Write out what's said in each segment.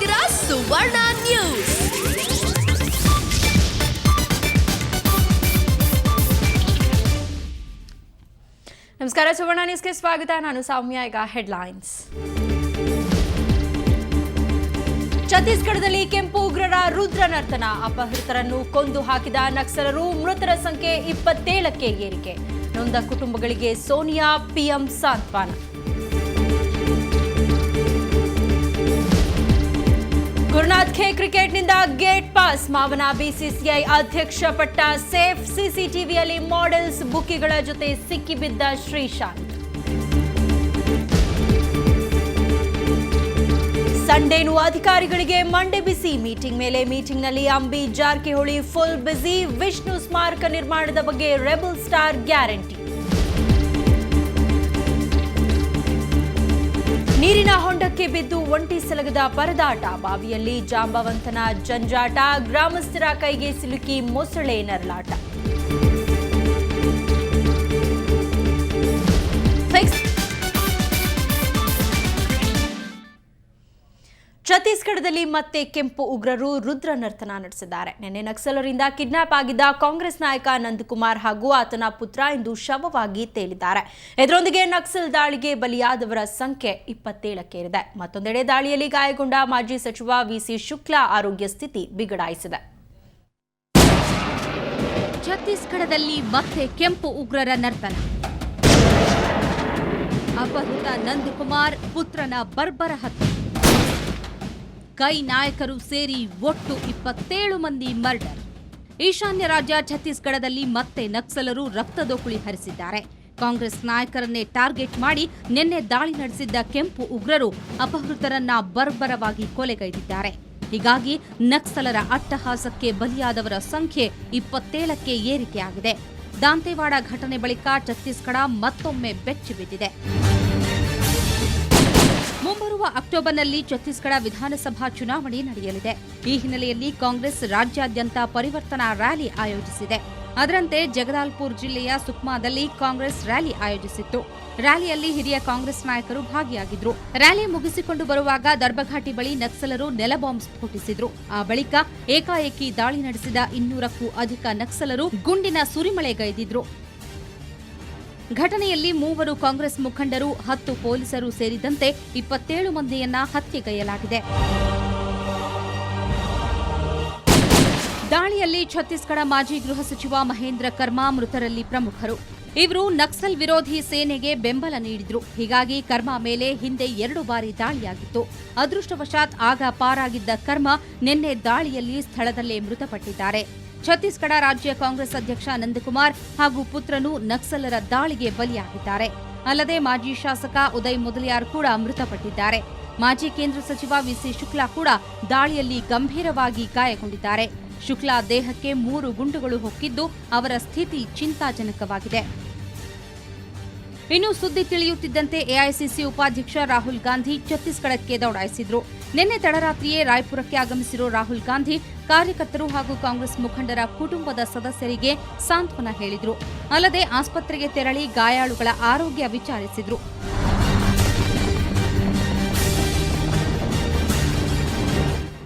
ಇದ್ದೀರಾ ಸುವರ್ಣ ನ್ಯೂಸ್. ನಮಸ್ಕಾರ, ಸುವರ್ಣ ನ್ಯೂಸ್ಗೆ ಸ್ವಾಗತ. ನಾನು ಸೌಮ್ಯ. ಈಗ ಹೆಡ್ಲೈನ್ಸ್. ಛತ್ತೀಸ್ಗಢದಲ್ಲಿ ಕೆಂಪು ಉಗ್ರರ ರುದ್ರ ನರ್ತನ. ಅಪಹೃತರನ್ನು ಕೊಂದು ಹಾಕಿದ ನಕ್ಸಲರು. ಮೃತರ ಸಂಖ್ಯೆ 27ಕ್ಕೆ ಏರಿಕೆ. ನೊಂದ ಕುಟುಂಬಗಳಿಗೆ ಸೋನಿಯಾ, ಪಿಎಂ ಸಾಂತ್ವನ. ಗುರುನಾಥ್ ಖೇ ಕ್ರಿಕೆಟ್ನಿಂದ ಗೇಟ್ ಪಾಸ್. ಮಾವನ ಬಿಸಿಸಿಐ ಅಧ್ಯಕ್ಷ ಪಟ್ಟ ಸೇಫ್. ಸಿಸಿಟಿವಿಯಲ್ಲಿ ಮಾಡೆಲ್ಸ್ ಬುಕ್ಕಿಗಳ ಜೊತೆ ಸಿಕ್ಕಿಬಿದ್ದ ಶ್ರೀಶಾಂತ್. ಸಂಡೇನು ಅಧಿಕಾರಿಗಳಿಗೆ ಮಂಡೆ ಬಿಸಿ. ಮೀಟಿಂಗ್ ಮೇಲೆ ಮೀಟಿಂಗ್ನಲ್ಲಿ ಅಂಬಿ, ಜಾರಕಿಹೊಳಿ ಫುಲ್ ಬಿಸಿ. ವಿಷ್ಣು ಸ್ಮಾರಕ ನಿರ್ಮಾಣದ ಬಗ್ಗೆ ರೆಬಲ್ ಸ್ಟಾರ್ ಗ್ಯಾರಂಟಿ. ನೀರಿನ ಹೊಂಡಕ್ಕೆ ಬಿದ್ದು ಒಂಟಿ ಸಲಗದ ಪರದಾಟ. ಬಾವಿಯಲ್ಲಿ ಜಾಂಬವಂತನ ಜಂಜಾಟ. ಗ್ರಾಮಸ್ಥರ ಕೈಗೆ ಸಿಲುಕಿ ಮೊಸಳೆ ನರಳಾಟ. ಛತ್ತೀಸ್ಗಢದಲ್ಲಿ ಮತ್ತೆ ಕೆಂಪು ಉಗ್ರರು ರುದ್ರ ನರ್ತನ ನಡೆಸಿದ್ದಾರೆ. ನಿನ್ನೆ ನಕ್ಸಲರಿಂದ ಕಿಡ್ನಾಪ್ ಆಗಿದ್ದ ಕಾಂಗ್ರೆಸ್ ನಾಯಕ ನಂದಕುಮಾರ್ ಹಾಗೂ ಆತನ ಪುತ್ರ ಇಂದು ಶವವಾಗಿ ತೇಲಿದ್ದಾರೆ. ಇದರೊಂದಿಗೆ ನಕ್ಸಲ್ ದಾಳಿಗೆ ಬಲಿಯಾದವರ ಸಂಖ್ಯೆ 27ಕ್ಕೇರಿದೆ. ಮತ್ತೊಂದೆಡೆ ದಾಳಿಯಲ್ಲಿ ಗಾಯಗೊಂಡ ಮಾಜಿ ಸಚಿವ ವಿಸಿ ಶುಕ್ಲಾ ಆರೋಗ್ಯ ಸ್ಥಿತಿ ಬಿಗಡಾಯಿಸಿದೆ. ಛತ್ತೀಸ್ಗಢದಲ್ಲಿ ಮತ್ತೆ ಕೆಂಪು ಉಗ್ರರ ನರ್ತನ. ಅಪಹೃತ ನಂದಕುಮಾರ್ ಪುತ್ರನ ಬರ್ಬರ ಹತ್ಯೆ. ಕೈ ನಾಯಕರು ಸೇರಿ ಒಟ್ಟು 27 ಮಂದಿ ಮರ್ಡರ್. ಈಶಾನ್ಯ ರಾಜ್ಯ ಛತ್ತೀಸ್ಗಢದಲ್ಲಿ ಮತ್ತೆ ನಕ್ಸಲರು ರಕ್ತದೋಕುಳಿ ಹರಿಸಿದ್ದಾರೆ. ಕಾಂಗ್ರೆಸ್ ನಾಯಕರನ್ನೇ ಟಾರ್ಗೆಟ್ ಮಾಡಿ ನಿನ್ನೆ ದಾಳಿ ನಡೆಸಿದ್ದ ಕೆಂಪು ಉಗ್ರರು ಅಪಹೃತರನ್ನ ಬರ್ಬರವಾಗಿ ಕೊಲೆಗೈದಿದ್ದಾರೆ. ಹೀಗಾಗಿ ನಕ್ಸಲರ ಅಟ್ಟಹಾಸಕ್ಕೆ ಬಲಿಯಾದವರ ಸಂಖ್ಯೆ 27ಕ್ಕೆ ಏರಿಕೆಯಾಗಿದೆ. ದಾಂತೆವಾಡ ಘಟನೆ ಬಳಿಕ ಛತ್ತೀಸ್ಗಢ ಮತ್ತೊಮ್ಮೆ ಬೆಚ್ಚಿಬಿದ್ದಿದೆ. ಮುಂಬರುವ ಅಕ್ಟೋಬರ್ನಲ್ಲಿ ಛತ್ತೀಸ್ಗಢ ವಿಧಾನಸಭಾ ಚುನಾವಣೆ ನಡೆಯಲಿದೆ. ಈ ಹಿನ್ನೆಲೆಯಲ್ಲಿ ಕಾಂಗ್ರೆಸ್ ರಾಜ್ಯಾದ್ಯಂತ ಪರಿವರ್ತನಾ ರ್ಯಾಲಿ ಆಯೋಜಿಸಿದೆ. ಅದರಂತೆ ಜಗದಾಲ್ಪುರ್ ಜಿಲ್ಲೆಯ ಸುಕ್ಮಾದಲ್ಲಿ ಕಾಂಗ್ರೆಸ್ ರ್ಯಾಲಿ ಆಯೋಜಿಸಿತ್ತು. ರ್ಯಾಲಿಯಲ್ಲಿ ಹಿರಿಯ ಕಾಂಗ್ರೆಸ್ ನಾಯಕರು ಭಾಗಿಯಾಗಿದ್ರು. ರ್ಯಾಲಿ ಮುಗಿಸಿಕೊಂಡು ಬರುವಾಗ ದರ್ಬಘಾಟಿ ಬಳಿ ನಕ್ಸಲರು ನೆಲಬಾಂಬ್ ಸ್ಫೋಟಿಸಿದ್ರು. ಆ ಬಳಿಕ ಏಕಾಏಕಿ ದಾಳಿ ನಡೆಸಿದ 200ಕ್ಕೂ ಅಧಿಕ ನಕ್ಸಲರು ಗುಂಡಿನ ಸುರಿಮಳೆಗೈದಿದ್ರು. ಘಟನೆಯಲ್ಲಿ 3 ಕಾಂಗ್ರೆಸ್ ಮುಖಂಡರು, 10 ಪೊಲೀಸರು ಸೇರಿದಂತೆ 27 ಮಂದಿಯನ್ನ ಹತ್ಯೆಗೈಯಲಾಗಿದೆ. ದಾಳಿಯಲ್ಲಿ ಛತ್ತೀಸ್ಗಢ ಮಾಜಿ ಗೃಹ ಸಚಿವ ಮಹೇಂದ್ರ ಕರ್ಮಾ ಮೃತರಲ್ಲಿ ಪ್ರಮುಖರು. ಇವರು ನಕ್ಸಲ್ ವಿರೋಧಿ ಸೇನೆಗೆ ಬೆಂಬಲ ನೀಡಿದ್ರು. ಹೀಗಾಗಿ ಕರ್ಮಾ ಮೇಲೆ ಹಿಂದೆ 2 ಬಾರಿ ದಾಳಿಯಾಗಿತ್ತು. ಅದೃಷ್ಟವಶಾತ್ ಆಗ ಪಾರಾಗಿದ್ದ ಕರ್ಮಾ ನಿನ್ನೆ ದಾಳಿಯಲ್ಲಿ ಸ್ಥಳದಲ್ಲೇ ಮೃತಪಟ್ಟಿದ್ದಾರೆ. ಛತ್ತೀಸ್ಗಢ ರಾಜ್ಯ ಕಾಂಗ್ರೆಸ್ ಅಧ್ಯಕ್ಷ ನಂದಕುಮಾರ್ ಹಾಗೂ ಪುತ್ರನು ನಕ್ಸಲರ ದಾಳಿಗೆ ಬಲಿಯಾಗಿದ್ದಾರೆ. ಅಲ್ಲದೆ ಮಾಜಿ ಶಾಸಕ ಉದಯ್ ಮೊದಲಿಯಾರ್ ಕೂಡ ಮೃತಪಟ್ಟಿದ್ದಾರೆ. ಮಾಜಿ ಕೇಂದ್ರ ಸಚಿವ ವಿಸಿ ಶುಕ್ಲಾ ಕೂಡ ದಾಳಿಯಲ್ಲಿ ಗಂಭೀರವಾಗಿ ಗಾಯಗೊಂಡಿದ್ದಾರೆ. ಶುಕ್ಲಾ ದೇಹಕ್ಕೆ 3 ಗುಂಡುಗಳು ಹೊಕ್ಕಿದ್ದು ಅವರ ಸ್ಥಿತಿ ಚಿಂತಾಜನಕವಾಗಿದೆ. ಇನ್ನು ಸುದ್ದಿ ತಿಳಿಯುತ್ತಿದ್ದಂತೆ ಎಐಸಿಸಿ ಉಪಾಧ್ಯಕ್ಷ ರಾಹುಲ್ ಗಾಂಧಿ ಛತ್ತೀಸ್ಗಢಕ್ಕೆ ದೌಡಾಯಿಸಿದ್ರು. ನಿನ್ನೆ ತಡರಾತ್ರಿಯೇ ರಾಯ್ಪುರಕ್ಕೆ ಆಗಮಿಸಿರೋ ರಾಹುಲ್ ಗಾಂಧಿ ಕಾರ್ಯಕರ್ತರು ಹಾಗೂ ಕಾಂಗ್ರೆಸ್ ಮುಖಂಡರ ಕುಟುಂಬದ ಸದಸ್ಯರಿಗೆ ಸಾಂತ್ವನ ಹೇಳಿದ್ರು. ಅಲ್ಲದೆ ಆಸ್ಪತ್ರೆಗೆ ತೆರಳಿ ಗಾಯಾಳುಗಳ ಆರೋಗ್ಯ ವಿಚಾರಿಸಿದ್ರು.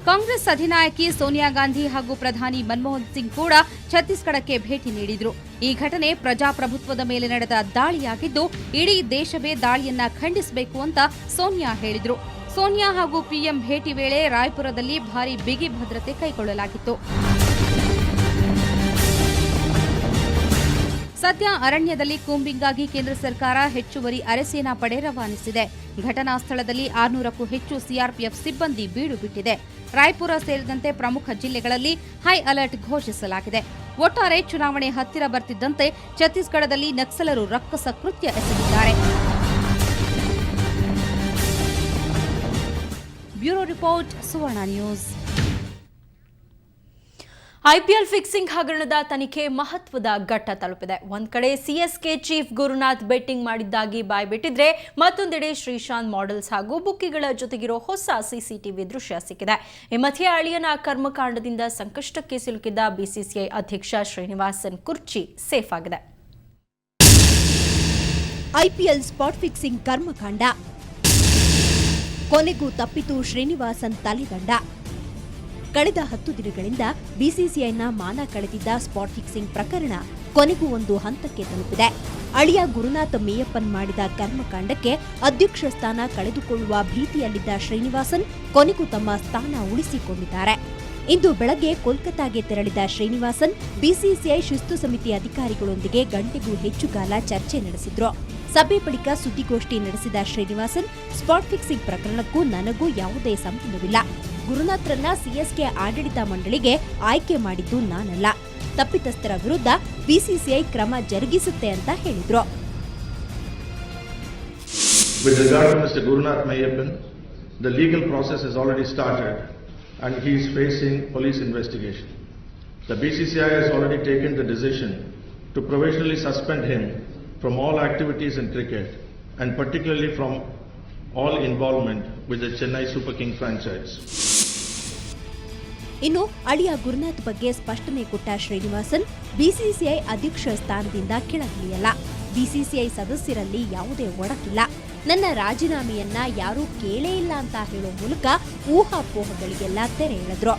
ಕಾಂಗ್ರೆಸ್ ಅಧಿನಾಯಕಿ ಸೋನಿಯಾ ಗಾಂಧಿ ಹಾಗೂ ಪ್ರಧಾನಿ ಮನಮೋಹನ್ ಸಿಂಗ್ ಕೂಡ ಛತ್ತೀಸ್ಗಢಕ್ಕೆ ಭೇಟಿ ನೀಡಿದ್ರು. ಈ ಘಟನೆ ಪ್ರಜಾಪ್ರಭುತ್ವದ ಮೇಲೆ ನಡೆದ ದಾಳಿಯಾಗಿದ್ದು ಇಡೀ ದೇಶವೇ ದಾಳಿಯನ್ನ ಖಂಡಿಸಬೇಕು ಅಂತ ಸೋನಿಯಾ ಹೇಳಿದ್ರು. ಸೋನಿಯಾ ಹಾಗೂ ಪಿಎಂ ಭೇಟಿ ವೇಳೆ ರಾಯ್ಪುರದಲ್ಲಿ ಭಾರೀ ಬಿಗಿ ಭದ್ರತೆ ಕೈಗೊಳ್ಳಲಾಗಿತ್ತು. ಸದ್ಯ ಅರಣ್ಯದಲ್ಲಿ ಕೂಂಬಿಂಗ್ಗಾಗಿ ಕೇಂದ್ರ ಸರ್ಕಾರ ಹೆಚ್ಚುವರಿ ಅರೆಸೇನಾ ಪಡೆ ರವಾನಿಸಿದೆ. ಘಟನಾ ಸ್ಥಳದಲ್ಲಿ 600ಕ್ಕೂ ಹೆಚ್ಚು ಸಿಆರ್ಪಿಎಫ್ ಸಿಬ್ಬಂದಿ ಬೀಡು ಬಿಟ್ಟಿದೆ. ರಾಯ್ಪುರ ಸೇರಿದಂತೆ ಪ್ರಮುಖ ಜಿಲ್ಲೆಗಳಲ್ಲಿ ಹೈ ಅಲರ್ಟ್ ಘೋಷಿಸಲಾಗಿದೆ. ಒಟ್ಟಾರೆ ಚುನಾವಣೆ ಹತ್ತಿರ ಬರ್ತಿದ್ದಂತೆ ಛತ್ತೀಸ್ಗಢದಲ್ಲಿ ನಕ್ಸಲರು ರಕ್ಕಸ ಕೃತ್ಯ ಎಸಗಿದ್ದಾರೆ. ಬ್ಯೂರೋ ರಿಪೋರ್ಟ್, ಸುವರ್ಣ ನ್ಯೂಸ್. ಐಪಿಎಲ್ ಫಿಕ್ಸಿಂಗ್ ಹಗರಣದ ತನಿಖೆ ಮಹತ್ವದ ಘಟ್ಟ ತಲುಪಿದೆ. ಒಂದ್ ಕಡೆ ಸಿಎಸ್ಕೆ ಚೀಫ್ ಗುರುನಾಥ್ ಬೆಟ್ಟಿಂಗ್ ಮಾಡಿದ್ದಾಗಿ ಬಾಯ್ಬಿಟ್ಟಿದ್ರೆ, ಮತ್ತೊಂದೆಡೆ ಶ್ರೀಶಾಂತ್ ಮಾಡೆಲ್ಸ್ ಹಾಗೂ ಬುಕ್ಕಿಗಳ ಜೊತೆಗಿರೋ ಹೊಸ ಸಿಸಿಟಿವಿ ದೃಶ್ಯ ಸಿಕ್ಕಿದೆ. ಈ ಮಧ್ಯೆ ಅಳಿಯನ ಕರ್ಮಕಾಂಡದಿಂದ ಸಂಕಷ್ಟಕ್ಕೆ ಸಿಲುಕಿದ್ದ ಬಿಸಿಸಿಐ ಅಧ್ಯಕ್ಷ ಶ್ರೀನಿವಾಸನ್ ಕುರ್ಚಿ ಸೇಫ್ ಆಗಿದೆ. ಐಪಿಎಲ್ ಸ್ಪಾಟ್ ಫಿಕ್ಸಿಂಗ್ ಕರ್ಮಕಾಂಡ ಕೊನೆಗೂ ತಪ್ಪಿತು ಶ್ರೀನಿವಾಸನ್ ತಲೆದಂಡ. ಕಳೆದ 10 ದಿನಗಳಿಂದ ಬಿಸಿಸಿಐನ ಮಾನ ಕಳೆದಿದ್ದ ಸ್ಪಾಟ್ ಫಿಕ್ಸಿಂಗ್ ಪ್ರಕರಣ ಕೊನೆಗೂ ಒಂದು ಹಂತಕ್ಕೆ ತಲುಪಿದೆ. ಅಳಿಯ ಗುರುನಾಥ್ ಮೇಯಪ್ಪನ್ ಮಾಡಿದ ಕರ್ಮಕಾಂಡಕ್ಕೆ ಅಧ್ಯಕ್ಷ ಸ್ಥಾನ ಕಳೆದುಕೊಳ್ಳುವ ಭೀತಿಯಲ್ಲಿದ್ದ ಶ್ರೀನಿವಾಸನ್ ಕೊನೆಗೂ ತಮ್ಮ ಸ್ಥಾನ ಉಳಿಸಿಕೊಂಡಿದ್ದಾರೆ. ಇಂದು ಬೆಳಗ್ಗೆ ಕೋಲ್ಕತಾಗೆ ತೆರಳಿದ ಶ್ರೀನಿವಾಸನ್ ಬಿಸಿಸಿಐ ಶಿಸ್ತು ಸಮಿತಿ ಅಧಿಕಾರಿಗಳೊಂದಿಗೆ ಗಂಟೆಗೂ ಹೆಚ್ಚು ಕಾಲ ಚರ್ಚೆ ನಡೆಸಿದ್ರು. ಸಭೆ ಬಳಿಕ ಸುದ್ದಿಗೋಷ್ಠಿ ನಡೆಸಿದ ಶ್ರೀನಿವಾಸನ್, ಸ್ಪಾಟ್ ಫಿಕ್ಸಿಂಗ್ ಪ್ರಕರಣಕ್ಕೂ ನನಗೂ ಯಾವುದೇ ಸಂಬಂಧವಿಲ್ಲ. ಗುರುನಾಥ್ರನ್ನ ಸಿಎಸ್ಕೆ ಆಡಳಿತ ಮಂಡಳಿಗೆ ಆಯ್ಕೆ ಮಾಡಿದ್ದು ನಾನಲ್ಲ. ತಪ್ಪಿತಸ್ಥರ ವಿರುದ್ಧ ಬಿಸಿಸಿಐ ಕ್ರಮ ಜರುಗಿಸುತ್ತೆ ಅಂತ ಹೇಳಿದ್ರು. With regard to Mr. Gurunath Mayappan, the legal process has already started and he is facing police investigation. The BCCI has already taken the decision to provisionally suspend him from all activities in cricket and particularly from all involvement with the Chennai Super King franchise. ಇನ್ನು ಅಳಿಯ ಗುರುನಾಥ್ ಬಗ್ಗೆ ಸ್ಪಷ್ಟನೆ ಕೊಟ್ಟ Srinivasan, BCCI ಅಧ್ಯಕ್ಷ ಸ್ಥಾನದಿಂದ ಕೆಳಗಿಳಿಯಲ್ಲ. BCCI ಸದಸ್ಯರಲ್ಲಿ ಯಾವುದೇ ಒಡಕಿಲ್ಲ. ನನ್ನ ರಾಜೀನಾಮೆಯನ್ನ ಯಾರೂ ಕೇಳೇ ಇಲ್ಲ ಅಂತ ಹೇಳೋ ಮೂಲಕ ಊಹಾಪೋಹಗಳಿಗೆಲ್ಲ ತೆರೆ ಎಳೆದ್ರು.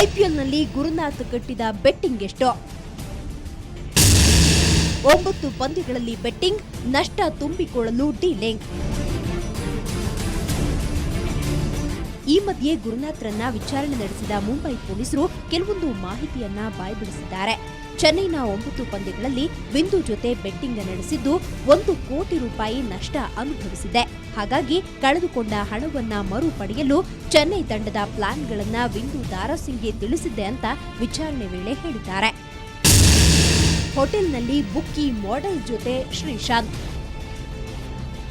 ಐಪಿಎಲ್ನಲ್ಲಿ ಗುರುನಾಥ್ ಕಟ್ಟಿದ ಬೆಟ್ಟಿಂಗ್ ಎಷ್ಟು? 9 ಪಂದ್ಯಗಳಲ್ಲಿ ಬೆಟ್ಟಿಂಗ್, ನಷ್ಟ ತುಂಬಿಕೊಳ್ಳಲು ಡೀಲಿಂಗ್. ಈ ಮಧ್ಯೆ ಗುರುನಾಥ್ರನ್ನ ವಿಚಾರಣೆ ನಡೆಸಿದ ಮುಂಬೈ ಪೊಲೀಸರು ಕೆಲವೊಂದು ಮಾಹಿತಿಯನ್ನ ಬಾಯ್ಬಿಡಿಸಿದ್ದಾರೆ. ಚೆನ್ನೈನ 9 ಪಂದ್ಯಗಳಲ್ಲಿ ಬಿಂದು ಜೊತೆ ಬೆಟ್ಟಿಂಗ್ ನಡೆಸಿದ್ದು 1 ಕೋಟಿ ರೂಪಾಯಿ ನಷ್ಟ ಅನುಭವಿಸಿದೆ. ಹಾಗಾಗಿ ಕಳೆದುಕೊಂಡ ಹಣವನ್ನ ಮರು ಪಡೆಯಲು ಚೆನ್ನೈ ತಂಡದ ಪ್ಲಾನ್ಗಳನ್ನ ಬಿಂದು ದಾರಾಸಿಂಗ್ಗೆ ತಿಳಿಸಿದ್ದೆ ಅಂತ ವಿಚಾರಣೆ ವೇಳೆ ಹೇಳಿದ್ದಾರೆ. ಹೋಟೆಲ್ನಲ್ಲಿ ಬುಕ್ಕಿ ಮಾಡೆಲ್ ಜೊತೆ ಶ್ರೀಶಾಂತ್.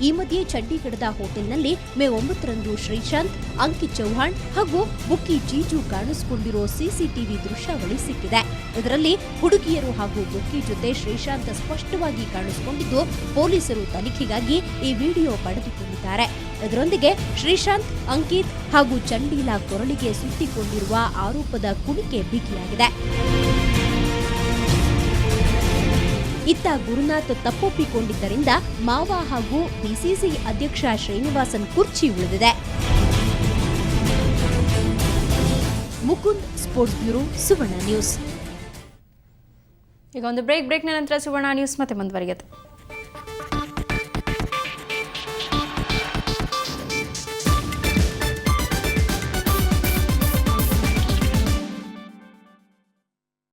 ಈ ಮಧ್ಯೆ ಚಂಡೀಗಢದ ಹೋಟೆಲ್ನಲ್ಲಿ ಮೇ 9ರಂದು ಶ್ರೀಶಾಂತ್, ಅಂಕಿತ್ ಚೌಹಾಣ್ ಹಾಗೂ ಬುಕ್ಕಿ ಜೀಜು ಕಾಣಿಸಿಕೊಂಡಿರೋ ಸಿಸಿಟಿವಿ ದೃಶ್ಯಾವಳಿ ಸಿಕ್ಕಿದೆ. ಇದರಲ್ಲಿ ಹುಡುಗಿಯರು ಹಾಗೂ ಬುಕ್ಕಿ ಜೊತೆ ಶ್ರೀಶಾಂತ್ ಸ್ಪಷ್ಟವಾಗಿ ಕಾಣಿಸಿಕೊಂಡಿದ್ದು, ಪೊಲೀಸರು ತನಿಖೆಗಾಗಿ ಈ ವಿಡಿಯೋ ಪಡೆದುಕೊಂಡಿದ್ದಾರೆ. ಇದರೊಂದಿಗೆ ಶ್ರೀಶಾಂತ್, ಅಂಕಿತ್ ಹಾಗೂ ಚಂಡೀಲಾ ಕೊರಳಿಗೆ ಸುತ್ತಿಕೊಂಡಿರುವ ಆರೋಪದ ಕುಣಿಕೆ ಬಿಗಿಯಾಗಿದೆ. ಇತ್ತ ಗುರುನಾಥ್ ತಪ್ಪೊಪ್ಪಿಕೊಂಡಿದ್ದರಿಂದ ಮಾವ ಹಾಗೂ ಬಿಸಿಸಿಐ ಅಧ್ಯಕ್ಷ ಶ್ರೀನಿವಾಸನ್ ಕುರ್ಚಿ ಉಳಿದಿದೆ. ಮುಕುಂದ್, ಸ್ಪೋರ್ಟ್ಸ್ ಬ್ಯೂರೋ, ಸುವರ್ಣ ನ್ಯೂಸ್. ಈಗ ಒಂದು ಬ್ರೇಕ್ನ ನಂತರ ಸುವರ್ಣ ನ್ಯೂಸ್ ಮತ್ತೆ ಮುಂದುವರಿಯುತ್ತೆ.